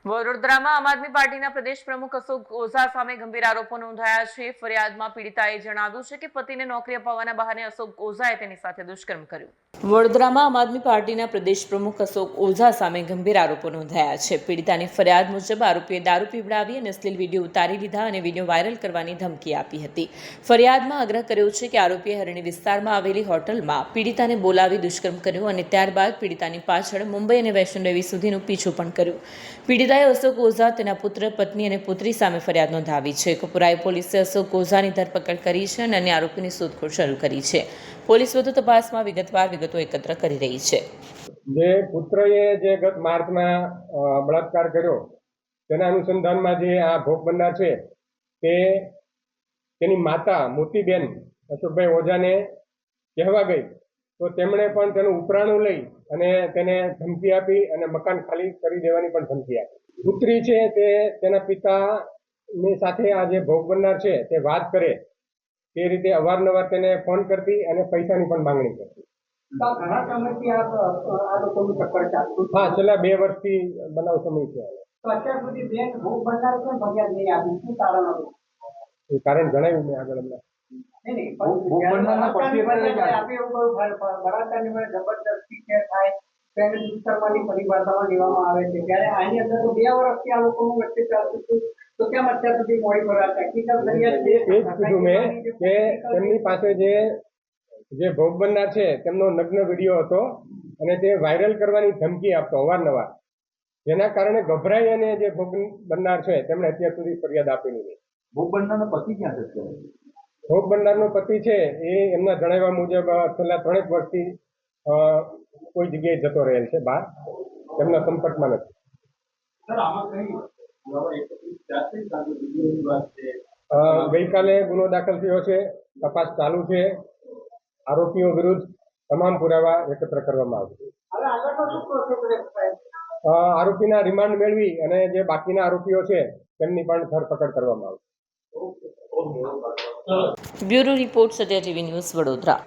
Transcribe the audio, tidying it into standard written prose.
વડોદરામાં આમ આદમી પાર્ટીના પ્રદેશ પ્રમુખ અશોક ઓઝા સામે ગંભીર આરોપો નોંધાયા છે। ફરિયાદમાં પીડિતાએ જણાવ્યું છે કે પતિને નોકરી અપાવવાના બહાને અશોક ઓઝાએ તેની સાથે દુષ્કર્મ કર્યું। વડોદરામાં આમ આદમી પાર્ટીના પ્રદેશ પ્રમુખ અશોક ઓઝા સામે ગંભીર આરોપો નોંધાયા છે। પીડિતાની ફરિયાદ મુજબ આરોપીએ દારૂ પીવડાવી અને અશ્લીલ વિડીયો ઉતારી લીધા અને વિડીયો વાયરલ કરવાની ધમકી આપી હતી। ફરિયાદમાં આગ્રહ કર્યો છે કે આરોપીએ હરણી વિસ્તારમાં આવેલી હોટલમાં પીડિતાને બોલાવી દુષ્કર્મ કર્યું અને ત્યારબાદ પીડિતાની પાછળ મુંબઈ અને વૈષ્ણોદેવી સુધીનું પીછું પણ કર્યું। પીડિતાએ અશોક ઓઝા, તેના પુત્ર, પત્ની અને પુત્રી સામે ફરિયાદ નોંધાવી છે। કપુરાઈ પોલીસે અશોક ઓઝાની ધરપકડ કરી છે અને અન્ય આરોપીની શોધખોળ શરૂ કરી છે। પોલીસ વધુ તપાસમાં વિગતવાર વિગતો એકત્ર કરી રહી છે। જે પુત્રએ જે ગત માર્ચમાં બળાત્કાર કર્યો તેના અનુસંધાનમાં જે આ ભોગ બનનાર છે તે તેની માતા મોતીબેન અશોકભાઈ ઓઝાને કહેવા ગઈ તો તેમણે પણ તેનું ઉપરાણું લઈ અને તેને ધમકી આપી અને મકાન ખાલી કરી દેવાની પણ ધમકી આપી। પુત્રી છે તે તેના પિતાની સાથે આ જે ભોગ બનનાર છે તે વાત કરે તે રીતે અવારનવાર તેને ફોન કરતી અને પૈસાની પણ માંગણી કરતી। ઘણા સમયથી આ લોકોનું ચક્કર ચાલતું હા, છેલ્લા 2 વર્ષથી બનાવ સમય છે। તો અત્યાર સુધી બેન ભોગ બનનાર કેમ ફરિયાદ નહીં આપી? શું કારણ હતું? એ કારણ જણાવ્યું મેં આગળ હમણાં। બળાત્કારની મને જબરદસ્તી કે થાય તેને દુષ્કર્મની પરિભાષામાં લેવામાં આવે છે, ત્યારે આની અંદર તો 2 વર્ષથી આ લોકોનું વચ્ચે ચાલતું હતું, તો કેમ અત્યાર સુધી મોડી ફરિયાદ? ટેકનિકલ ફરિયાદ એ જ કીધું મેં કે તેમની પાસે જે ભોગ બનનાર છે તેમનો નગ્ન વિડીયો હતો અને તે વાયરલ કરવાની ધમકી આપતો અવારનવાર, જેના કારણે ગભરાઈ અને જે ભોગ બનનાર છે તેમણે અત્યાર સુધી ફરિયાદ આપેલી નહીં। ભોગ બનનારનો પતિ ક્યાં છે? ભોગ બનનારનો પતિ છે એ એમના જણાવ્યા મુજબ છેલ્લા 3 વર્ષથી કોઈ જગ્યાએ જતો રહેલ છે બહાર, તેમના સંપર્કમાં નથી। ગઈકાલે ગુનો દાખલ થયો છે, તપાસ ચાલુ છે। આરોપીઓ વિરુદ્ધ તમામ પુરાવા એકત્ર કરવામાં આવશે। આરોપીના રિમાન્ડ મેળવી અને જે બાકીના આરોપીઓ છે તેમની પણ ધરપકડ કરવામાં આવશે। Bureau report, Satya TV news, Vadodara.